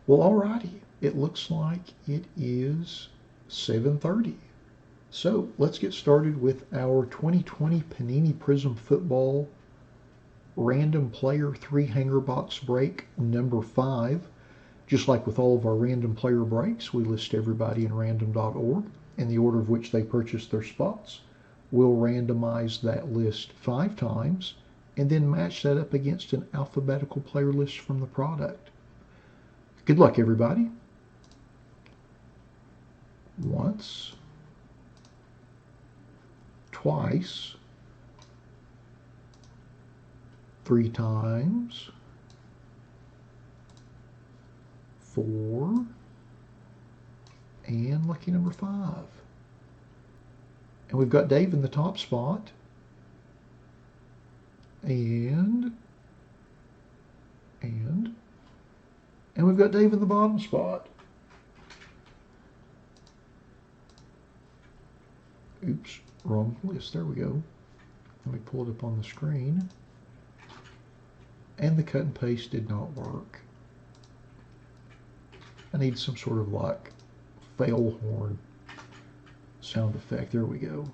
Well, alrighty. It looks like it is 7:30. So let's get started with our 2020 Panini Prizm Football Random Player 3 Hanger Box Break number 5. Just like with all of our random player breaks, we list everybody in random.org in the order of which they purchased their spots. We'll randomize that list 5 times and then match that up against an alphabetical player list from the product. Good luck, everybody. Once, twice, 3 times, 4, and lucky number 5. And we've got Dave in the top spot. And we've got Dave in the bottom spot. Oops, wrong list. There we go. Let me pull it up on the screen. And the cut and paste did not work. I need some sort of like fail horn sound effect. There we go.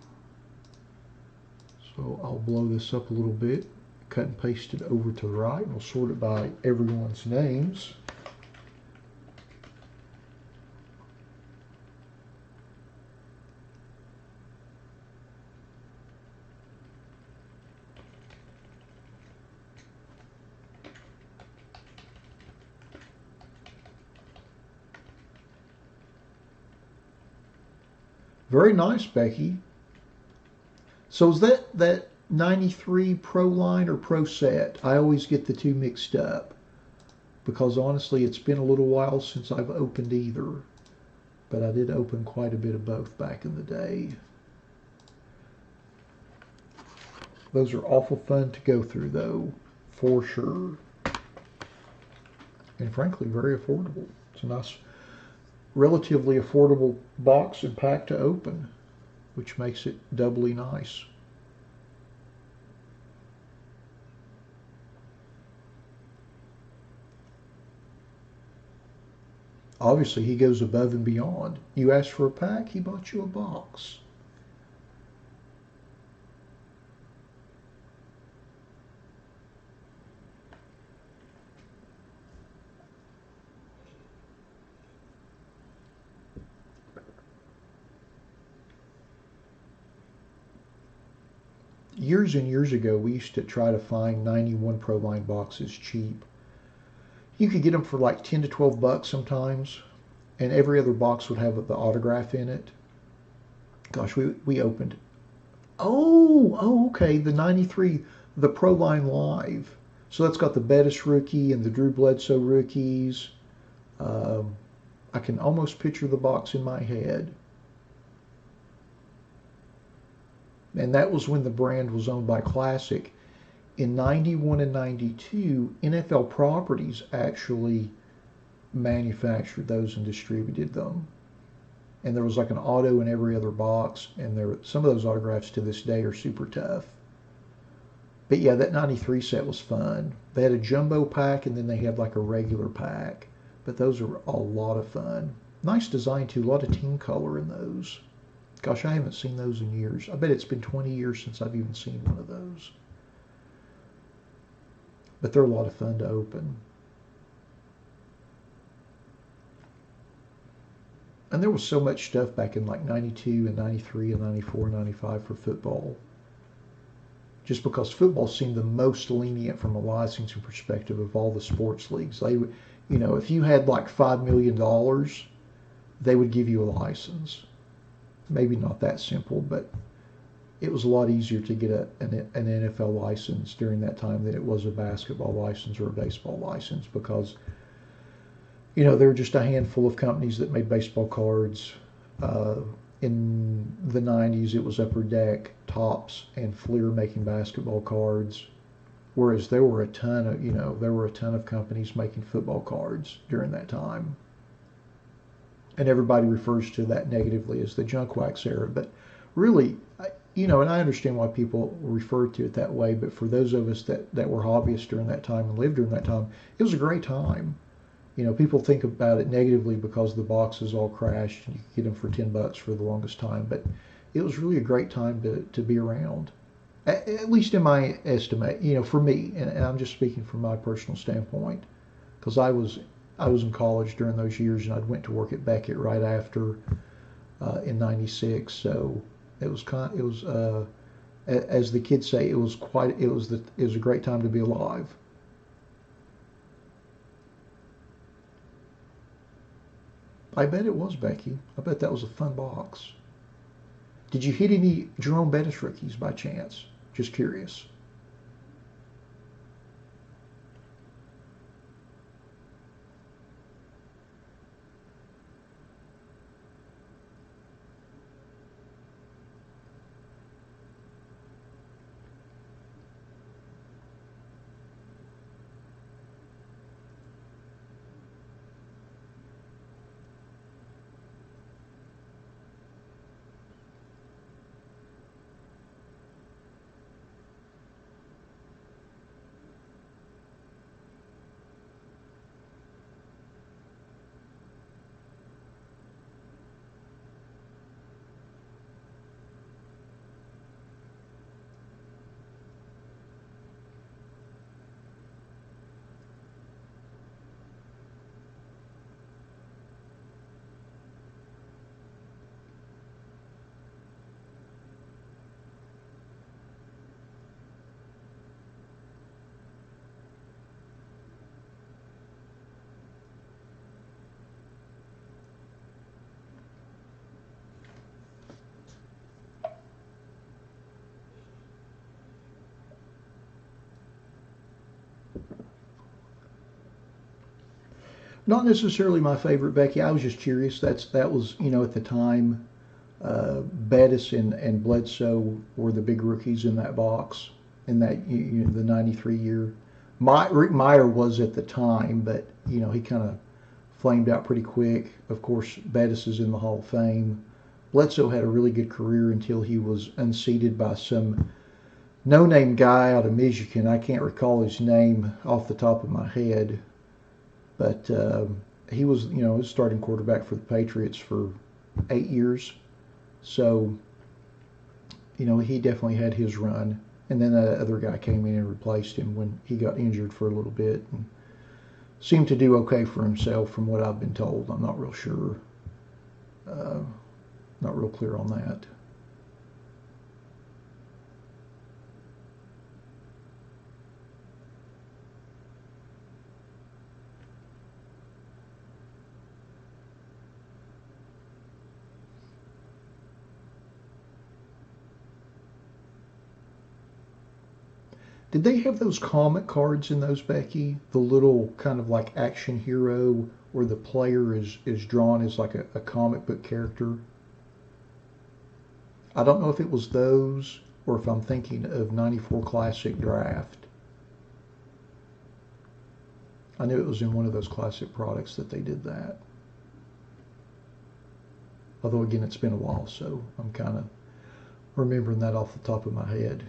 So I'll blow this up a little bit, cut and paste it over to the right, and we'll sort it by everyone's names. Very nice, Becky. So is that 93 Pro Line or Pro Set? I always get the two mixed up because honestly it's been a little while since I've opened either. But I did open quite a bit of both back in the day. Those are awful fun to go through though, for sure. And frankly, very affordable. It's a nice, relatively affordable box and pack to open, which makes it doubly nice. Obviously, he goes above and beyond. You asked for a pack, he bought you a box. Years and years ago, we used to try to find 91 Pro Line boxes cheap. You could get them for like 10 to 12 bucks sometimes, and every other box would have the autograph in it. Gosh, we opened. Oh, okay, the 93, the Pro Line Live. So that's got the Bettis rookie and the Drew Bledsoe rookies. I can almost picture the box in my head. And that was when the brand was owned by Classic. In 91 and 92, NFL Properties actually manufactured those and distributed them. And there was like an auto in every other box, and some of those autographs to this day are super tough. But yeah, that 93 set was fun. They had a jumbo pack, and then they had like a regular pack. But those are a lot of fun. Nice design too, a lot of team color in those. Gosh, I haven't seen those in years. I bet it's been 20 years since I've even seen one of those. But they're a lot of fun to open. And there was so much stuff back in like 92 and 93 and 94 and 95 for football. Just because football seemed the most lenient from a licensing perspective of all the sports leagues. They would, if you had like $5 million, they would give you a license. Maybe not that simple, but it was a lot easier to get an NFL license during that time than it was a basketball license or a baseball license because, there were just a handful of companies that made baseball cards. In the 90s, it was Upper Deck, Topps, and Fleer making basketball cards, whereas there were a ton of companies making football cards during that time. And everybody refers to that negatively as the junk wax era. But really, and I understand why people refer to it that way, but for those of us that were hobbyists during that time and lived during that time, it was a great time. People think about it negatively because the boxes all crashed and you could get them for $10 for the longest time, but it was really a great time to be around. At least in my estimate, for me, and I'm just speaking from my personal standpoint, because I was in college during those years, and I'd went to work at Beckett right after in '96. So it was as the kids say, it was a great time to be alive. I bet it was, Becky. I bet that was a fun box. Did you hit any Jerome Bettis rookies by chance? Just curious. Not necessarily my favorite, Becky. I was just curious. That was at the time, Bettis and Bledsoe were the big rookies in that box in that the '93 year. Rick Meyer was at the time, but he kind of flamed out pretty quick. Of course, Bettis is in the Hall of Fame. Bledsoe had a really good career until he was unseated by some no-name guy out of Michigan. I can't recall his name off the top of my head, but he was, a starting quarterback for the Patriots for 8 years. So, he definitely had his run. And then that other guy came in and replaced him when he got injured for a little bit and seemed to do okay for himself from what I've been told. I'm not real sure. Uh, Not real clear on that. Did they have those comic cards in those, Becky? The little kind of like action hero where the player is drawn as like a comic book character? I don't know if it was those or if I'm thinking of '94 Classic Draft. I knew it was in one of those classic products that they did that. Although again, it's been a while, so I'm kind of remembering that off the top of my head.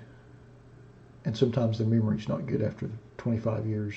And sometimes the memory's not good after 25 years.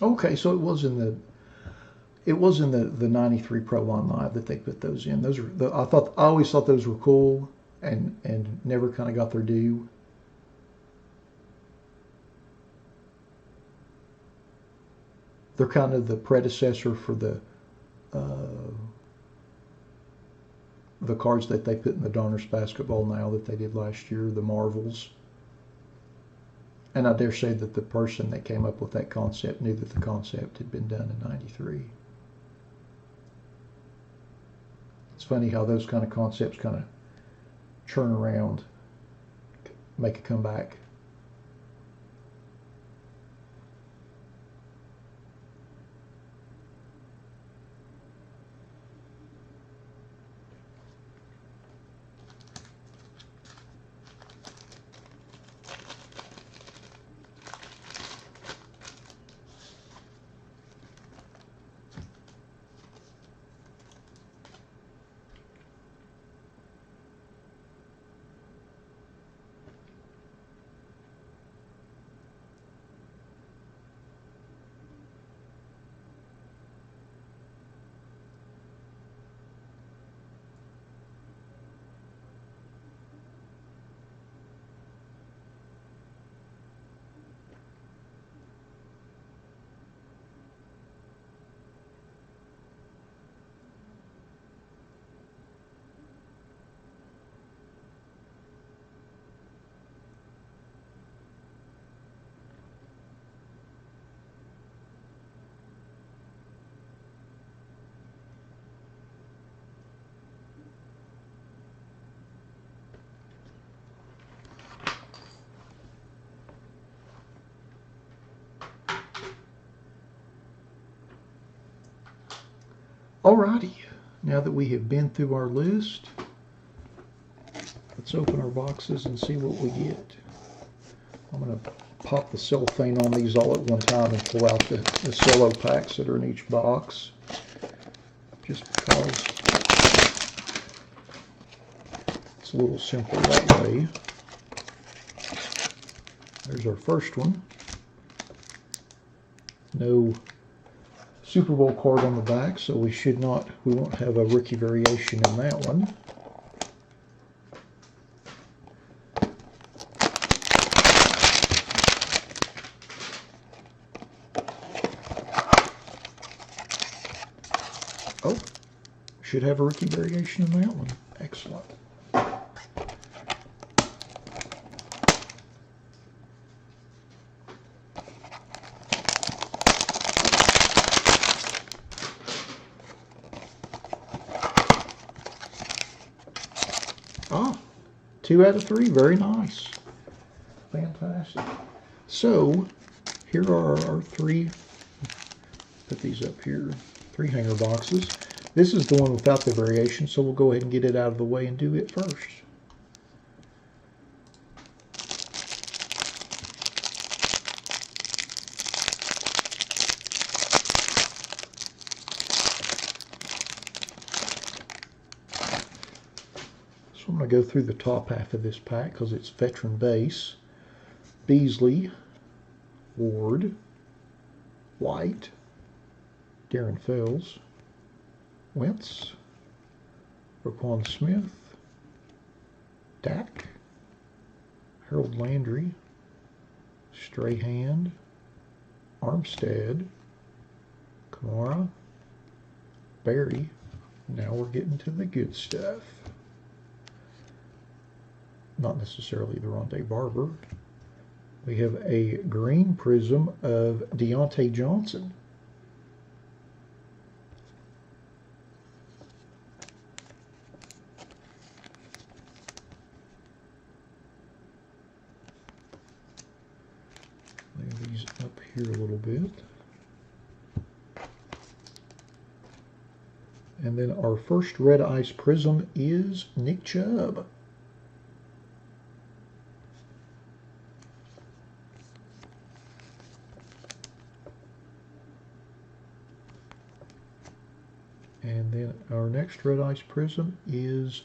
Okay, so it was in the '93 Pro Line Live that they put those in. I always thought those were cool and never kind of got their due. They're kind of the predecessor for uh, the cards that they put in the Donruss basketball now that they did last year, the Marvels. And I dare say that the person that came up with that concept knew that the concept had been done in '93. It's funny how those kind of concepts kind of churn around, make a comeback. Alrighty, now that we have been through our list, let's open our boxes and see what we get. I'm going to pop the cellophane on these all at one time and pull out the cello packs that are in each box, just because it's a little simpler that way. There's our first one. No Super Bowl card on the back, so we won't have a rookie variation in that one. Oh, should have a rookie variation in that one. Excellent. Ah, 2 out of 3. Very nice. Fantastic. So, here are our 3, put these up here, 3 hanger boxes. This is the one without the variation, so we'll go ahead and get it out of the way and do it first. So I'm going to go through the top half of this pack because it's veteran base. Beasley, Ward, White, Darren Fells, Wentz, Roquan Smith, Dak, Harold Landry, Strahan, Armstead, Kamara, Barry. Now we're getting to the good stuff. Not necessarily the Rondé Barber. We have a green prism of Deontay Johnson. Lay these up here a little bit. And then our first red ice prism is Nick Chubb. And then our next red ice prism is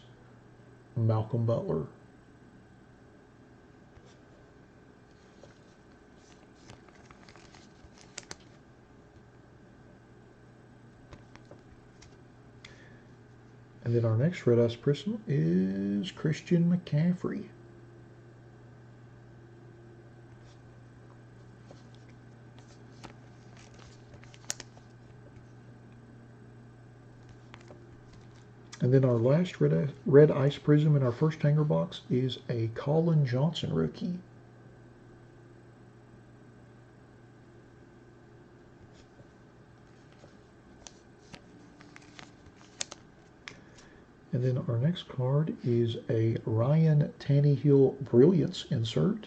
Malcolm Butler. And then our next red ice prism is Christian McCaffrey. And then our last red ice prism in our first hanger box is a Colin Johnson rookie. And then our next card is a Ryan Tannehill Brilliance insert.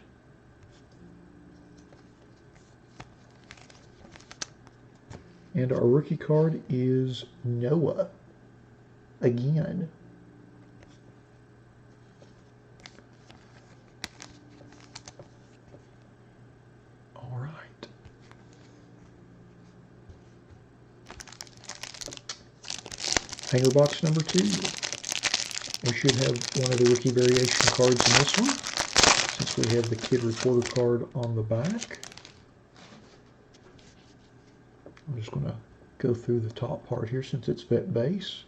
And our rookie card is Noah again. All right. Hanger box number 2. We should have one of the rookie variation cards in this one, since we have the Kid Reporter card on the back. I'm just going to go through the top part here since it's vet base.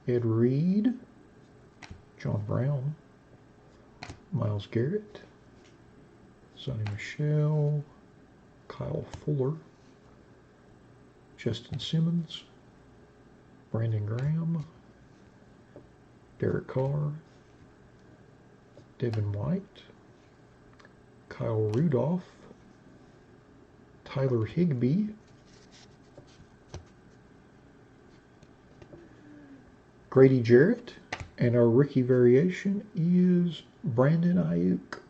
Ed Reed, John Brown, Myles Garrett, Sonny Michel, Kyle Fuller, Justin Simmons, Brandon Graham, Derek Carr, Devin White, Kyle Rudolph, Tyler Higbee, Grady Jarrett, and our rookie variation is Brandon Ayuk.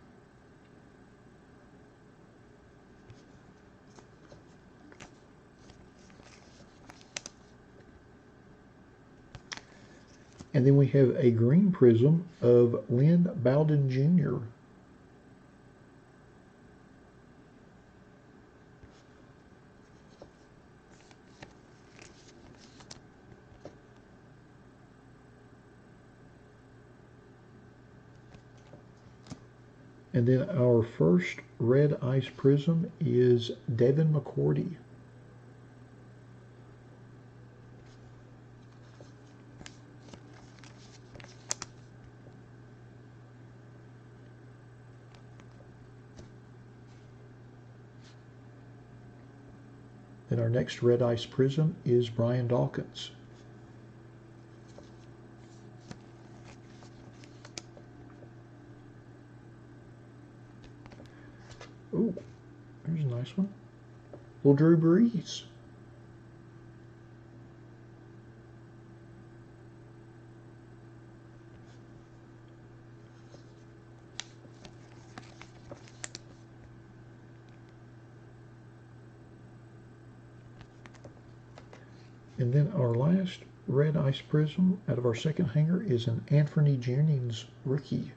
And then we have a green prism of Lynn Bowden Jr. And then our first red ice prism is Devin McCourty. Then our next red ice prism is Brian Dawkins. Ooh, there's a nice one. Little Drew Brees. And then our last red ice prism out of our second hanger is an Anthony Jennings rookie.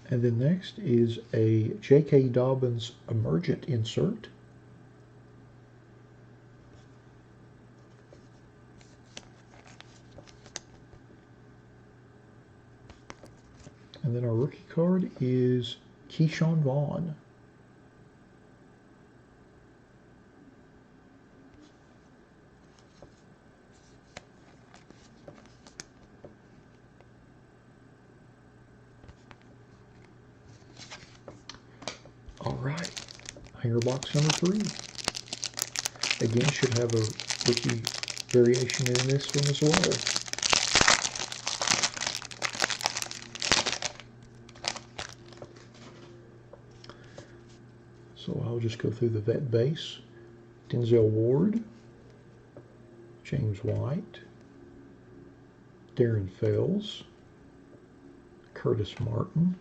And then next is a J.K. Dobbins Emergent insert. And then our rookie card is Keyshawn Vaughn. All right, hanger box number 3. Again, should have a rookie variation in this one as well. So I'll just go through the vet base. Denzel Ward, James White, Darren Fells, Curtis Martin,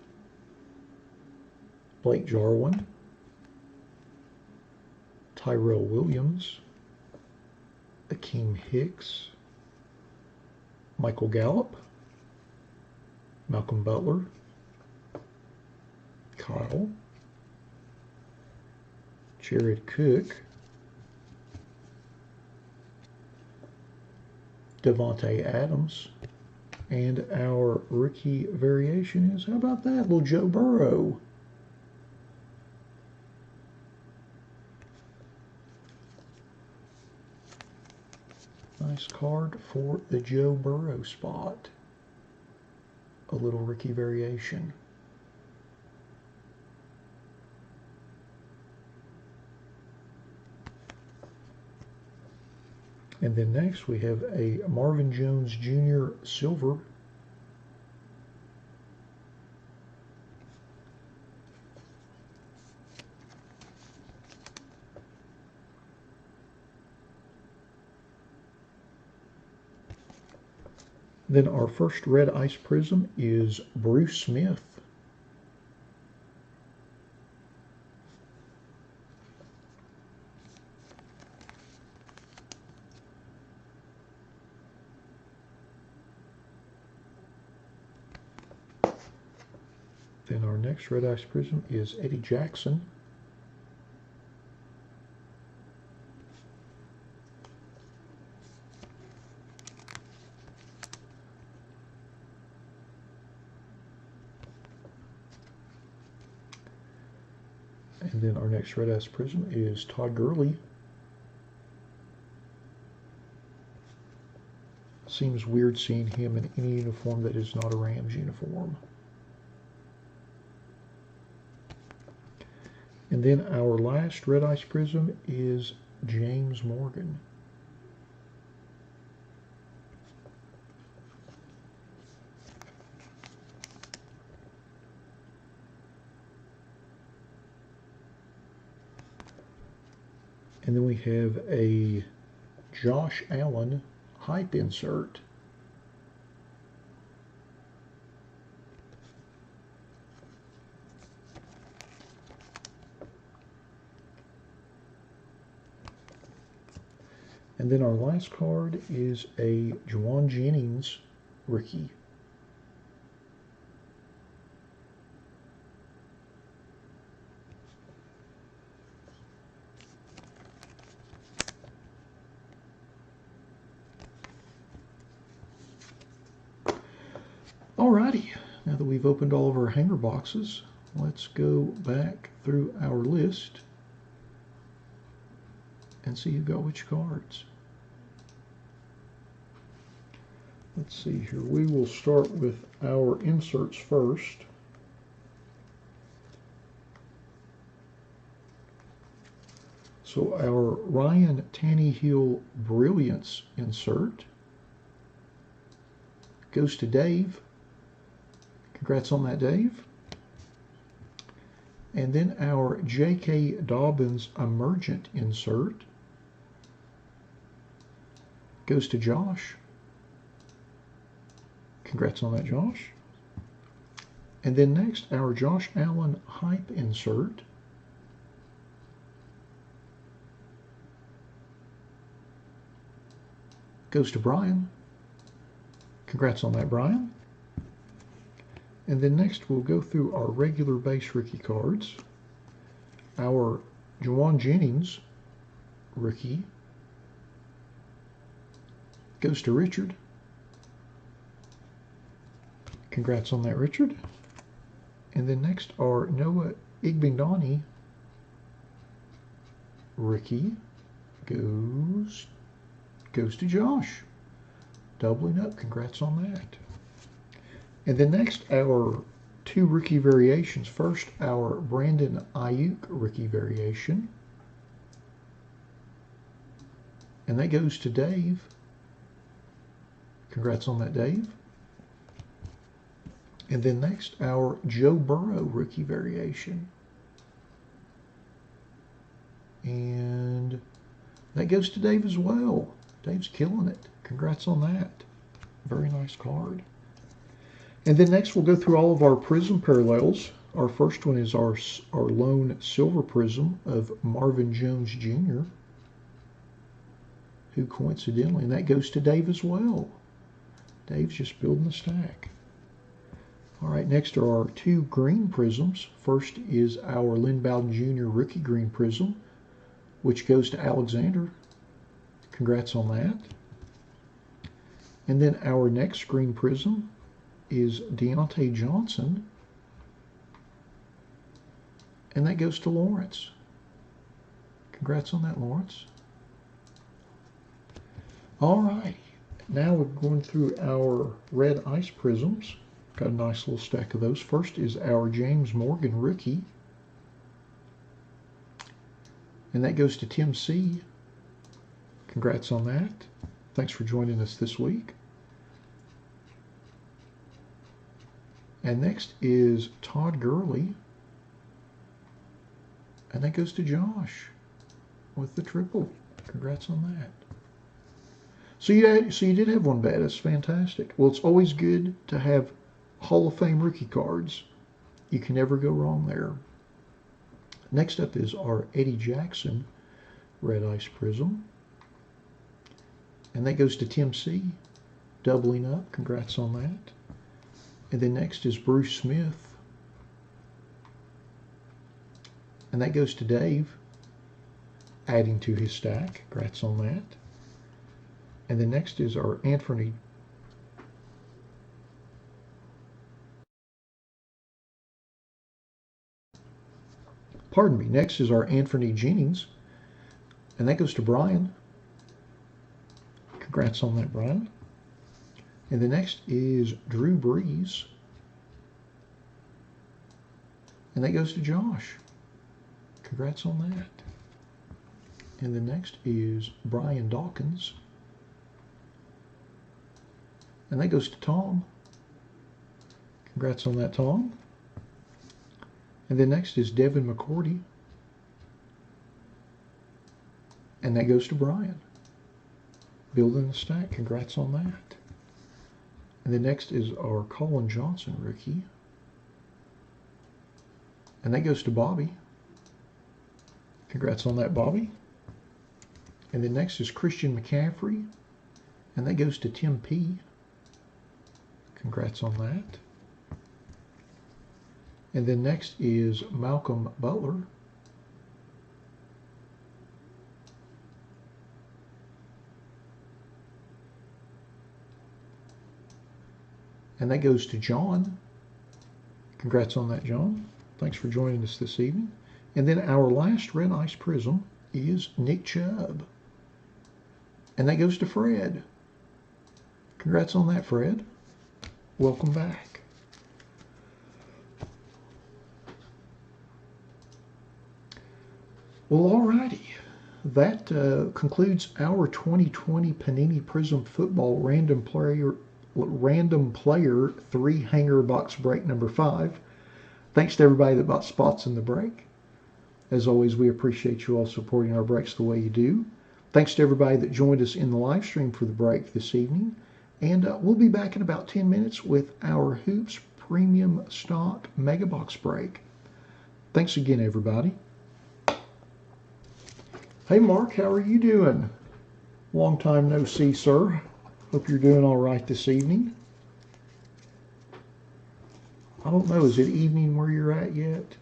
Blake Jarwin, Tyrell Williams, Akeem Hicks, Michael Gallup, Malcolm Butler, Kyle, Jared Cook, Devontae Adams, and our rookie variation is, how about that, little Joe Burrow. Nice card for the Joe Burrow spot. A little rookie variation. And then next we have a Marvin Jones Jr. Silver. Then our first red ice prism is Bruce Smith. Then our next red ice prism is Eddie Jackson. And then our next red ice prism is Todd Gurley. Seems weird seeing him in any uniform that is not a Rams uniform. And then our last red ice prism is James Morgan. And then we have a Josh Allen hype insert. And then our last card is a Juwan Jennings rookie. Alrighty, now that we've opened all of our hanger boxes, let's go back through our list and see who got which cards. Let's see here. We will start with our inserts first. So our Ryan Tannehill Brilliance insert goes to Dave. Congrats on that, Dave. And then our J.K. Dobbins Emergent insert goes to Josh. Congrats on that, Josh. And then next, our Josh Allen Hype insert goes to Brian. Congrats on that, Brian. And then next, we'll go through our regular base rookie cards. Our Juwan Jennings rookie goes to Richard. Congrats on that, Richard. And then next, our Noah Igbenogany rookie goes to Josh. Doubling up. Congrats on that. And then next, our two rookie variations. First, our Brandon Ayuk rookie variation. And that goes to Dave. Congrats on that, Dave. And then next, our Joe Burrow rookie variation. And that goes to Dave as well. Dave's killing it. Congrats on that. Very nice card. And then next, we'll go through all of our Prizm parallels. Our first one is our lone silver Prizm of Marvin Jones Jr., who coincidentally, and that goes to Dave as well. Dave's just building the stack. All right, next are our two green Prizms. First is our Lynn Bowden Jr. rookie green Prizm, which goes to Alexander. Congrats on that. And then our next green Prizm is Deontay Johnson, and that goes to Lawrence. Congrats on that, Lawrence. All right, now we're going through our red Ice Prisms. Got a nice little stack of those. First is our James Morgan rookie, and that goes to Tim C. Congrats on that. Thanks for joining us this week. And next is Todd Gurley, and that goes to Josh with the triple. Congrats on that. So you did have one bad. That's fantastic. Well, it's always good to have Hall of Fame rookie cards. You can never go wrong there. Next up is our Eddie Jackson red Ice Prism, and that goes to Tim C. Doubling up. Congrats on that. And then next is Bruce Smith, and that goes to Dave, adding to his stack. Congrats on that. And then next is our Anthony. Pardon me. Next is our Anthony Jennings, and that goes to Brian. Congrats on that, Brian. And the next is Drew Brees, and that goes to Josh. Congrats on that. And the next is Brian Dawkins, and that goes to Tom. Congrats on that, Tom. And then next is Devin McCourty, and that goes to Brian. Building the stack. Congrats on that. And the next is our Colin Johnson rookie, and that goes to Bobby. Congrats on that, Bobby. And then next is Christian McCaffrey, and that goes to Tim P. Congrats on that. And then next is Malcolm Butler. And that goes to John. Congrats on that, John. Thanks for joining us this evening. And then our last red ice prism is Nick Chubb. And that goes to Fred. Congrats on that, Fred. Welcome back. Well, alrighty. That concludes our 2020 Panini Prizm Football Random Player 3 Hanger Box Break number 5. Thanks to everybody that bought spots in the break. As always, we appreciate you all supporting our breaks the way you do. Thanks to everybody that joined us in the live stream for the break this evening. And we'll be back in about 10 minutes with our Hoops Premium Stock Mega Box Break. Thanks again, everybody. Hey, Mark, how are you doing? Long time no see, sir. Hope you're doing all right this evening. I don't know, is it evening where you're at yet?